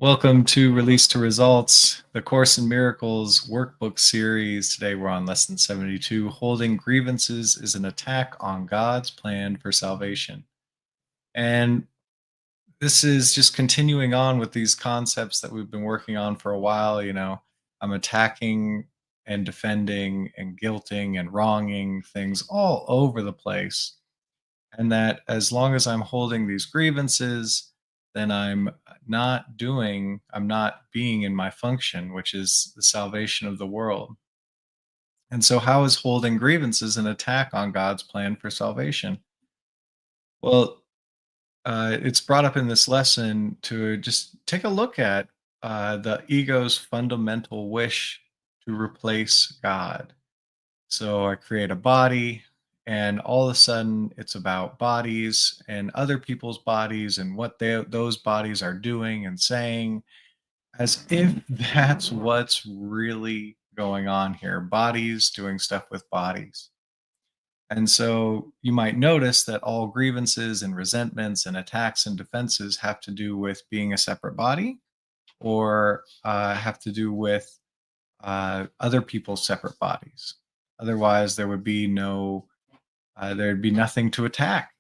Welcome to Release to Results, the Course in Miracles workbook series. Today we're on lesson 72. Holding grievances is an attack on God's plan for salvation. And this is just continuing on with these concepts that we've been working on for a while. I'm attacking and defending and guilting and wronging things all over the place, and that as long as I'm holding these grievances, then I'm not being in my function, which is the salvation of the world. And so, how is holding grievances an attack on God's plan for salvation? Well, it's brought up in this lesson to just take a look at the ego's fundamental wish to replace God. So I create a body, and all of a sudden, it's about bodies and other people's bodies and what those bodies are doing and saying, as if that's what's really going on here. Bodies doing stuff with bodies. And so you might notice that all grievances and resentments and attacks and defenses have to do with being a separate body, or have to do with other people's separate bodies. Otherwise, there'd be nothing to attack.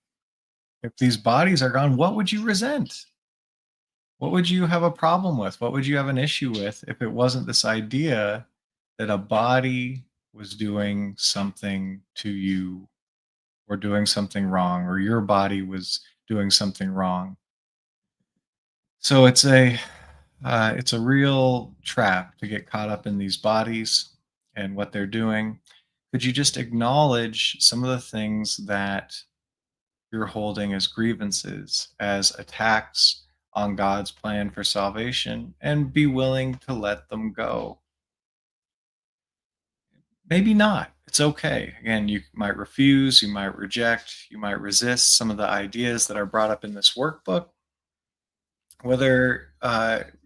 If these bodies are gone, what would you resent? What would you have a problem with? What would you have an issue with if it wasn't this idea that a body was doing something to you or doing something wrong, or your body was doing something wrong? So it's a real trap to get caught up in these bodies and what they're doing. Could you just acknowledge some of the things that you're holding as grievances, as attacks on God's plan for salvation, and be willing to let them go? Maybe not. It's okay. Again, you might refuse, you might reject, you might resist some of the ideas that are brought up in this workbook. Whether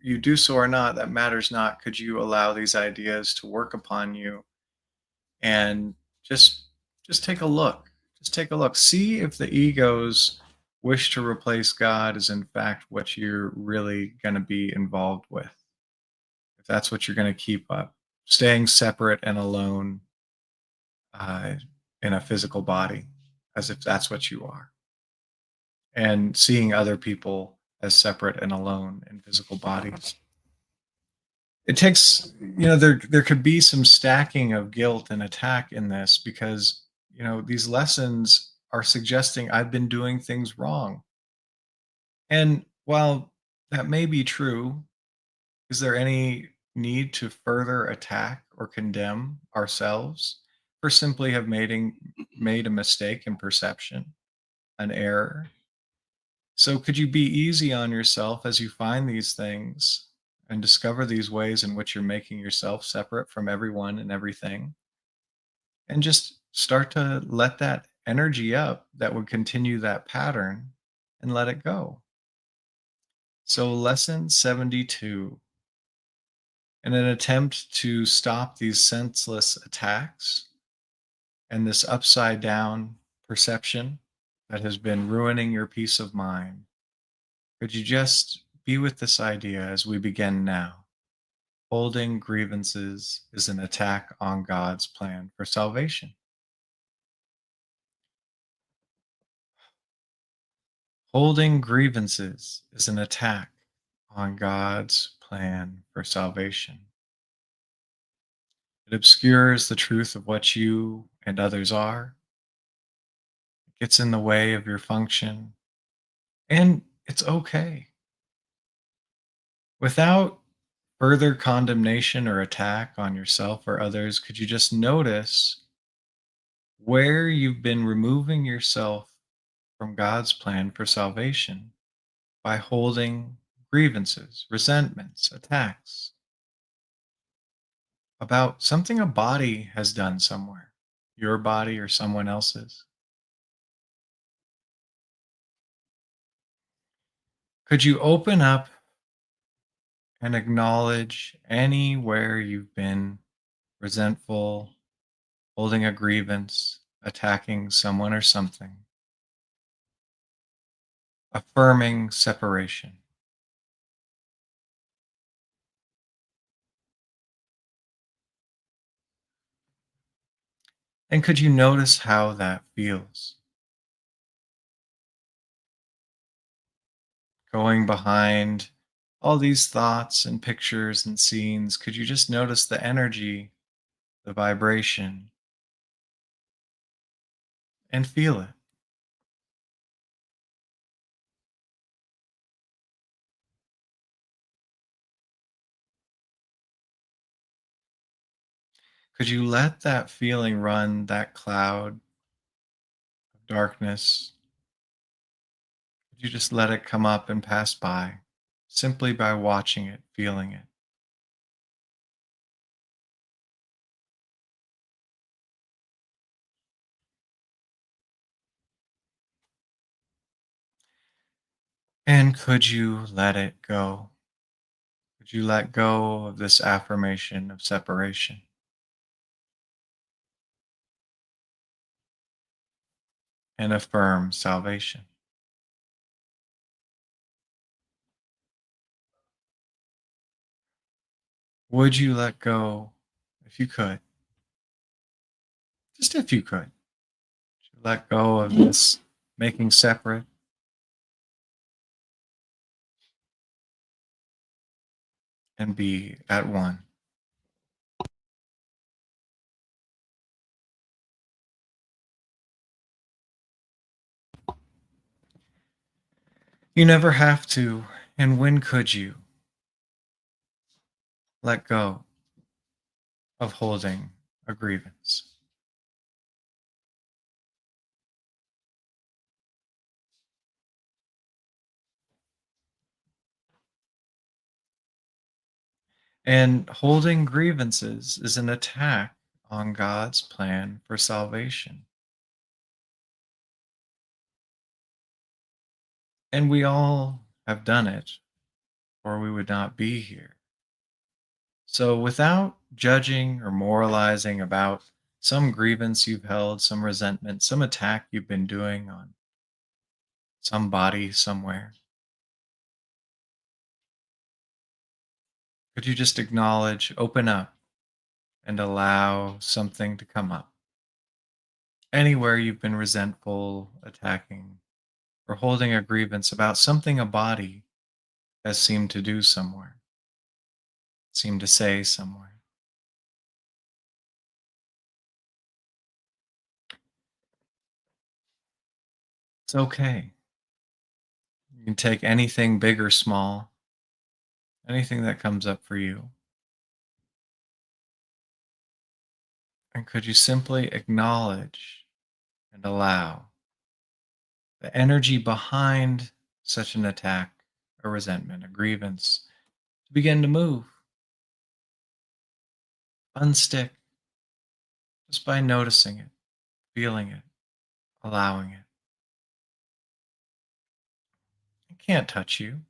you do so or not, that matters not. Could you allow these ideas to work upon you and just just take a look? Just take a look. See if the ego's wish to replace God is in fact what you're really going to be involved with. If that's what you're going to keep up, staying separate and alone uh, in a physical body, as if that's what you are, and seeing other people as separate and alone in physical bodies. It takes, there could be some stacking of guilt and attack in this, because these lessons are suggesting I've been doing things wrong. And while that may be true, is there any need to further attack or condemn ourselves for simply have made a mistake in perception, an error? So could you be easy on yourself as you find these things and discover these ways in which you're making yourself separate from everyone and everything? And just start to let that energy up that would continue that pattern and let it go. So, lesson 72, in an attempt to stop these senseless attacks and this upside down perception that has been ruining your peace of mind, could you just be with this idea as we begin now? Holding grievances is an attack on God's plan for salvation. Holding grievances is an attack on God's plan for salvation. It obscures the truth of what you and others are. It gets in the way of your function, and it's okay. Without further condemnation or attack on yourself or others, could you just notice where you've been removing yourself from God's plan for salvation by holding grievances, resentments, attacks about something a body has done somewhere, your body or someone else's? Could you open up and acknowledge anywhere you've been resentful, holding a grievance, attacking someone or something, affirming separation? And could you notice how that feels? Going behind all these thoughts and pictures and scenes, could you just notice the energy, the vibration, and feel it? Could you let that feeling run that cloud of darkness? Could you just let it come up and pass by simply by watching it, feeling it? And could you let it go? Could you let go of this affirmation of separation and affirm salvation? Would you let go, if you could, just if you could, let go of this making separate and be at one? You never have to. And when could you let go of holding a grievance? And holding grievances is an attack on God's plan for salvation. And we all have done it, or we would not be here. So, without judging or moralizing about some grievance you've held, some resentment, some attack you've been doing on somebody somewhere, could you just acknowledge, open up, and allow something to come up? Anywhere you've been resentful, attacking, or holding a grievance about something a body has seemed to do somewhere, seemed to say somewhere. It's okay. You can take anything big or small, anything that comes up for you. And could you simply acknowledge and allow the energy behind such an attack, a resentment, a grievance to begin to move, unstick, just by noticing it, feeling it, allowing it? It can't touch you.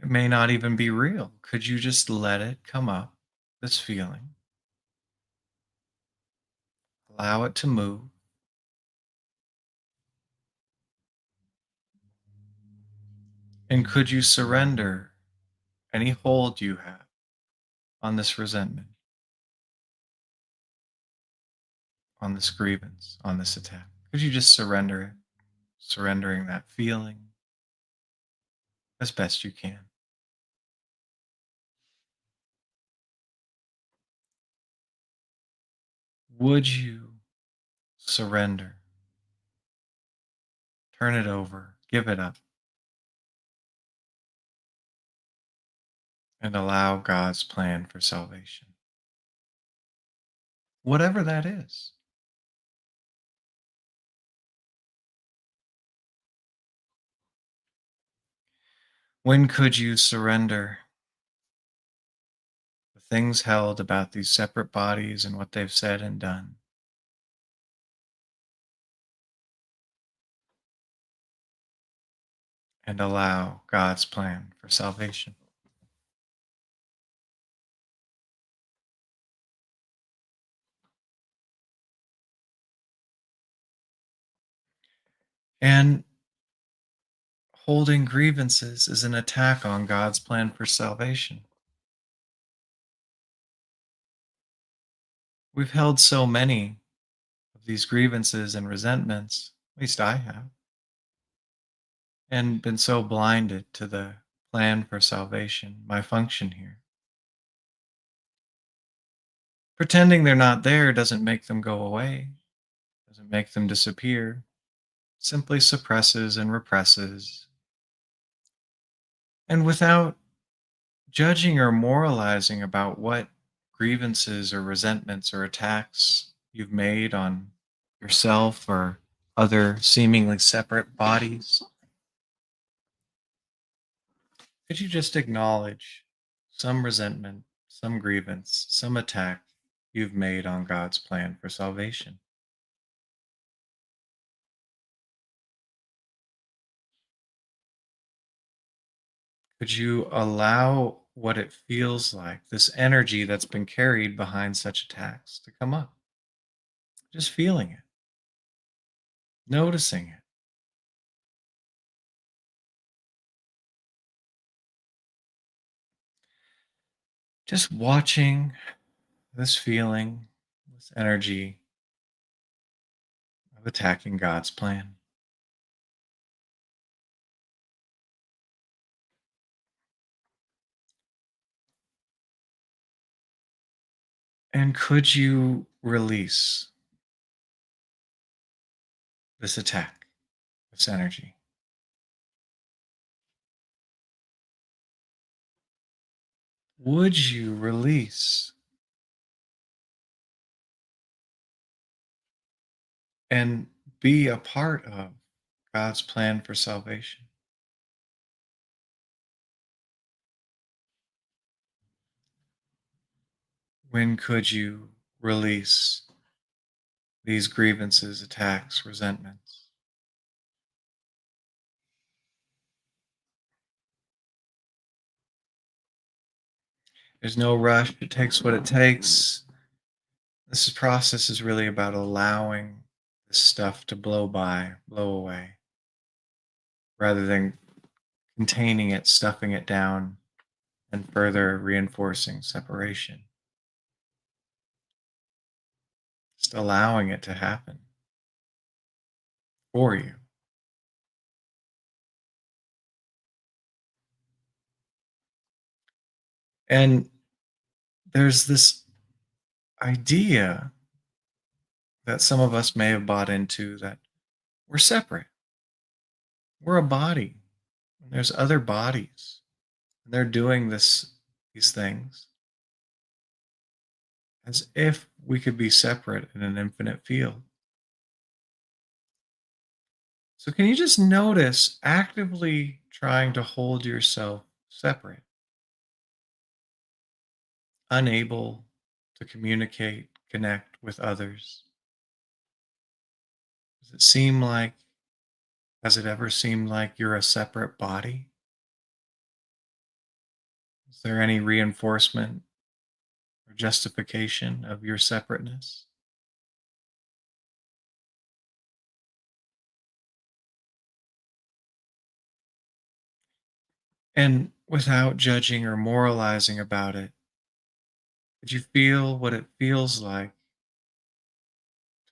It may not even be real. Could you just let it come up, this feeling, allow it to move, and could you surrender any hold you have on this resentment, on this grievance, on this attack? Could you just surrender it, surrendering that feeling as best you can? Would you surrender, turn it over, give it up, and allow God's plan for salvation? Whatever that is. When could you surrender the things held about these separate bodies and what they've said and done, and allow God's plan for salvation? And holding grievances is an attack on God's plan for salvation. We've held so many of these grievances and resentments, at least I have, and been so blinded to the plan for salvation, my function here. Pretending they're not there doesn't make them go away, doesn't make them disappear, simply suppresses and represses. And without judging or moralizing about what grievances or resentments or attacks you've made on yourself or other seemingly separate bodies, could you just acknowledge some resentment, some grievance, some attack you've made on God's plan for salvation? Could you allow what it feels like, this energy that's been carried behind such attacks, to come up? Just feeling it, noticing it. Just watching this feeling, this energy of attacking God's plan. And could you release this attack, this energy? Would you release and be a part of God's plan for salvation? When could you release these grievances, attacks, resentments? There's no rush. It takes what it takes. This process is really about allowing this stuff to blow by, blow away, rather than containing it, stuffing it down, and further reinforcing separation. Just allowing it to happen for you. And there's this idea that some of us may have bought into that we're separate. We're a body. And there's other bodies. And they're doing these things as if we could be separate in an infinite field. So can you just notice actively trying to hold yourself separate, unable to communicate, connect with others? Does it seem like, has it ever seemed like you're a separate body? Is there any reinforcement or justification of your separateness? And without judging or moralizing about it, could you feel what it feels like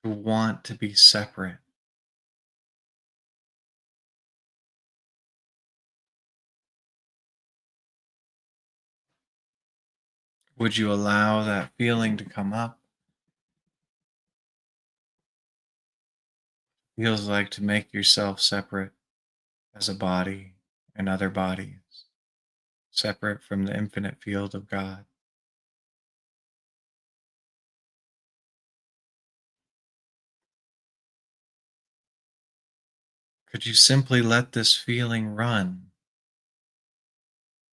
to want to be separate? Would you allow that feeling to come up? Feels like to make yourself separate as a body and other bodies, separate from the infinite field of God. Could you simply let this feeling run,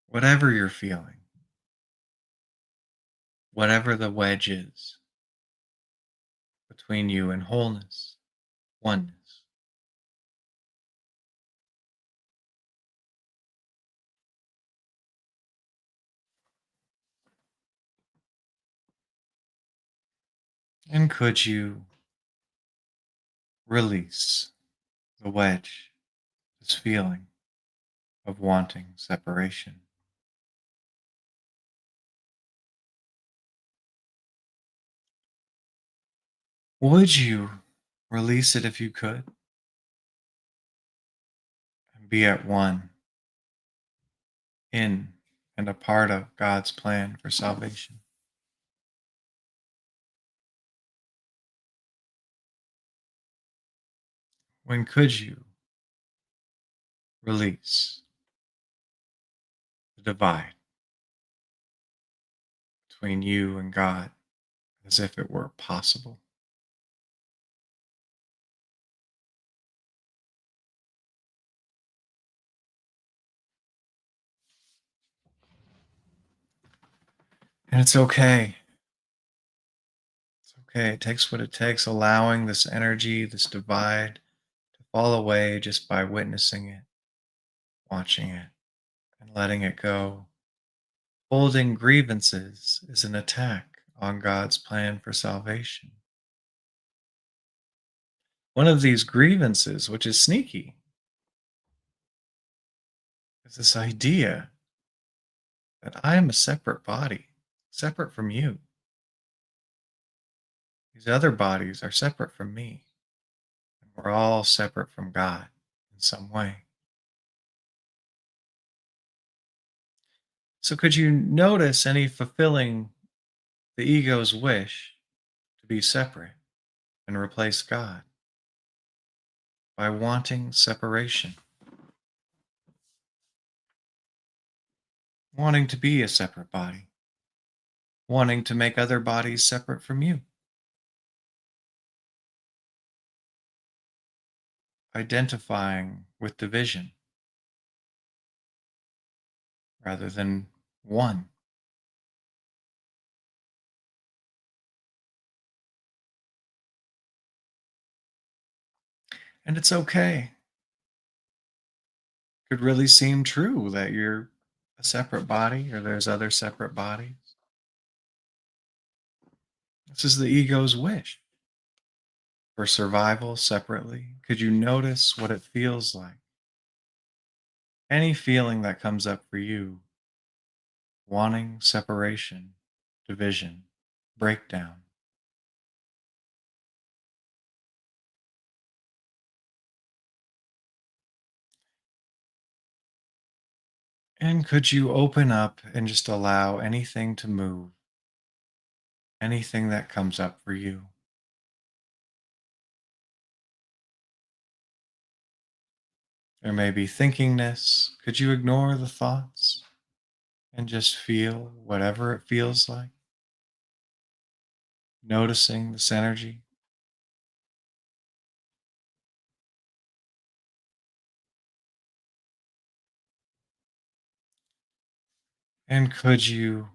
whatever you're feeling, whatever the wedge is between you and wholeness, oneness? And could you release the wedge, this feeling of wanting separation? Would you release it if you could and be at one in and a part of God's plan for salvation? When could you release the divide between you and God as if it were possible? And it's okay. It's okay. It takes what it takes, allowing this energy, this divide to fall away just by witnessing it, watching it, and letting it go. Holding grievances is an attack on God's plan for salvation. One of these grievances, which is sneaky, is this idea that I am a separate body, separate from you. These other bodies are separate from me, and we're all separate from God in some way. So, could you notice any fulfilling the ego's wish to be separate and replace God by wanting separation, wanting to be a separate body, wanting to make other bodies separate from you, identifying with division rather than one? And it's okay. Could really seem true that you're a separate body or there's other separate bodies. This is the ego's wish for survival separately. Could you notice what it feels like? Any feeling that comes up for you, wanting separation, division, breakdown. And could you open up and just allow anything to move, anything that comes up for you? There may be thinkingness. Could you ignore the thoughts and just feel whatever it feels like? Noticing this energy. And could you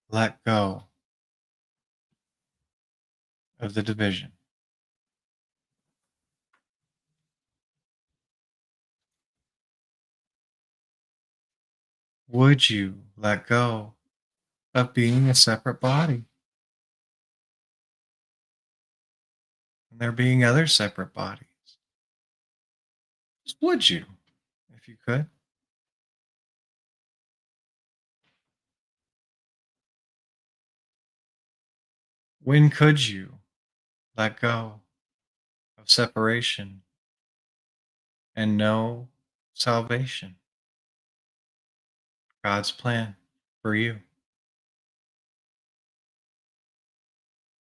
let go of the division? Would you let go of being a separate body and there being other separate bodies? Just would you, if you could? When could you let go of separation and know salvation, God's plan for you,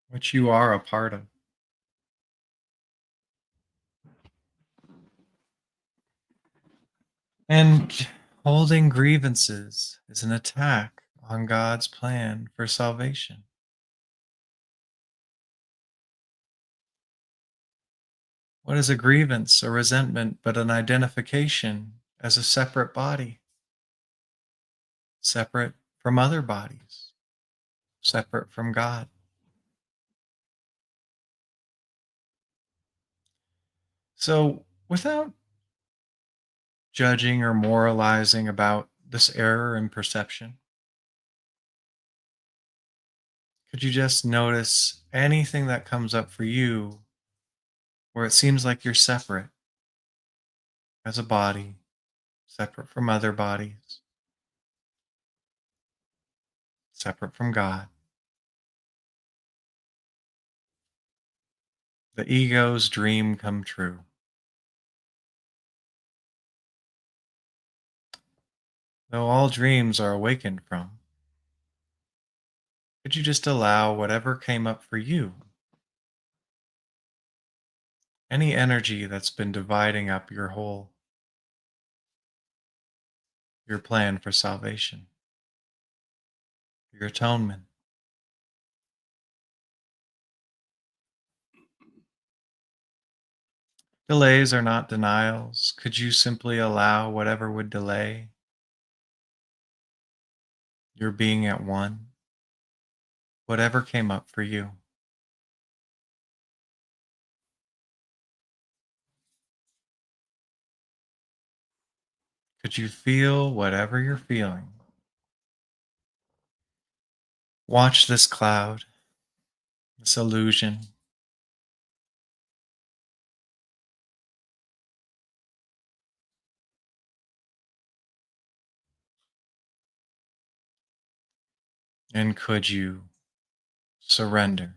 which you are a part of? And holding grievances is an attack on God's plan for salvation. What is a grievance or resentment but an identification as a separate body, separate from other bodies, separate from God? So, without judging or moralizing about this error in perception, could you just notice anything that comes up for you where it seems like you're separate as a body, separate from other bodies, separate from God? the ego's dream come true. Though all dreams are awakened from, could you just allow whatever came up for you? Any energy that's been dividing up your whole, your plan for salvation, your atonement. Delays are not denials. Could you simply allow whatever would delay your being at one, whatever came up for you? Could you feel whatever you're feeling? Watch this cloud, this illusion, and could you surrender?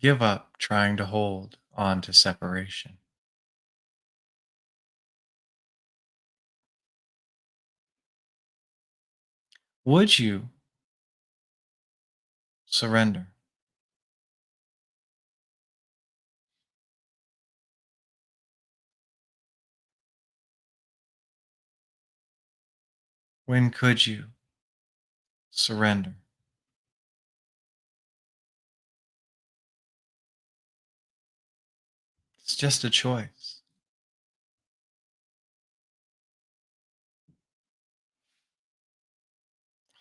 Give up trying to hold on to separation. Would you surrender? When could you surrender? It's just a choice.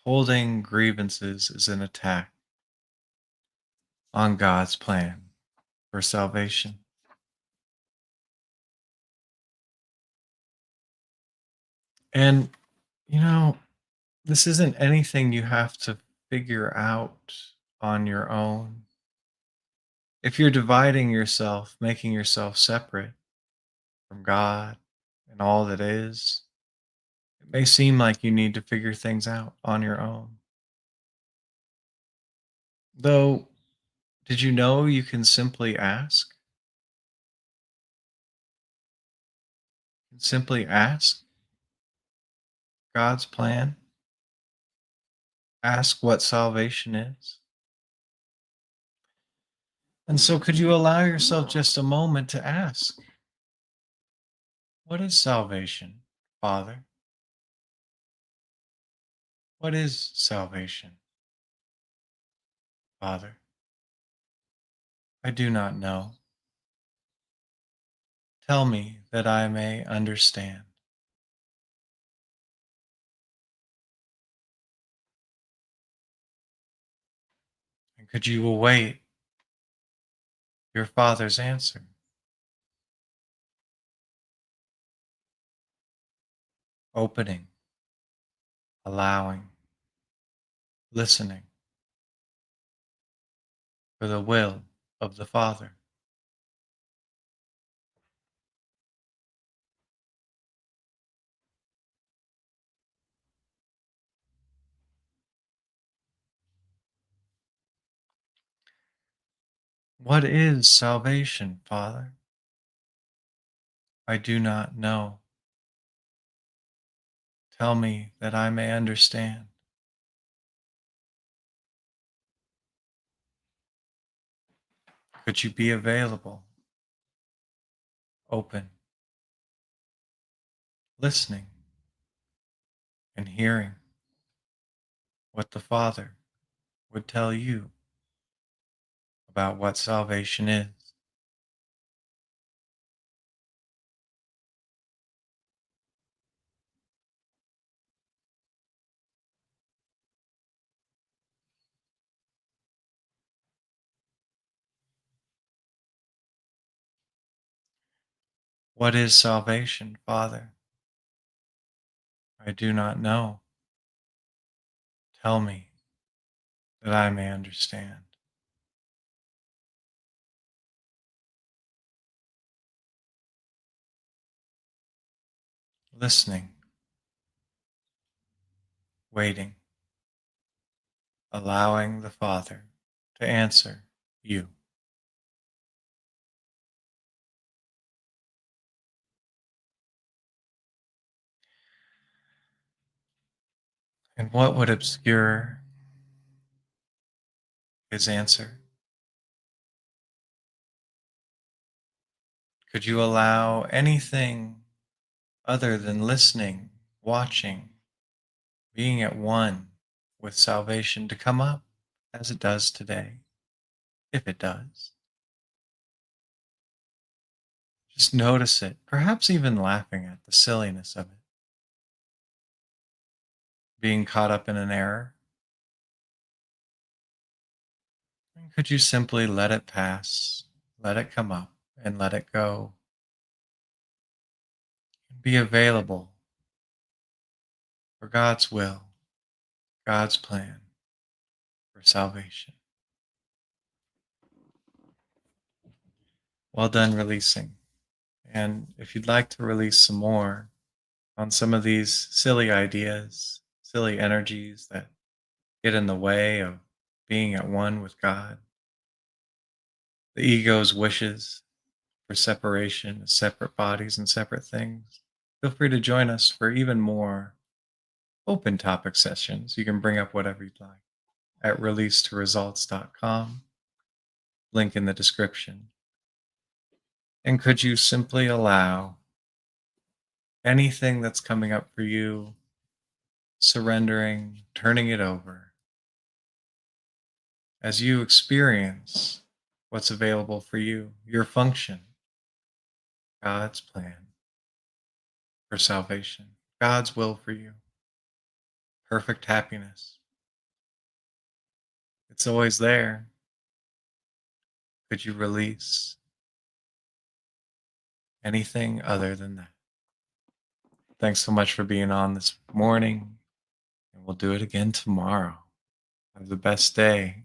Holding grievances is an attack on God's plan for salvation. And, you know, this isn't anything you have to figure out on your own. If you're dividing yourself, making yourself separate from God and all that is, it may seem like you need to figure things out on your own. Though, did you know you can simply ask? Simply ask God's plan? Ask what salvation is? And so, could you allow yourself just a moment to ask, what is salvation, Father? What is salvation, Father? I do not know. Tell me that I may understand. And could you await your Father's answer, opening, allowing, listening for the will of the Father? What is salvation, Father? I do not know. Tell me that I may understand. Could you be available, open, listening, and hearing what the Father would tell you about what salvation is? What is salvation, Father? I do not know. Tell me that I may understand. Listening, waiting, allowing the Father to answer you. And what would obscure his answer? Could you allow anything other than listening, watching, being at one with salvation to come up as it does today, if it does? Just notice it, perhaps even laughing at the silliness of it, being caught up in an error. And could you simply let it pass, let it come up, and let it go? Be available for God's will, God's plan for salvation. Well done releasing. And if you'd like to release some more on some of these silly ideas, silly energies that get in the way of being at one with God, the ego's wishes for separation, separate bodies, and separate things, feel free to join us for even more open topic sessions. You can bring up whatever you'd like at releasetoresults.com, link in the description. And could you simply allow anything that's coming up for you, surrendering, turning it over as you experience what's available for you, your function, God's plan for salvation, God's will for you, perfect happiness. It's always there. Could you release anything other than that? Thanks so much for being on this morning, and we'll do it again tomorrow. Have the best day.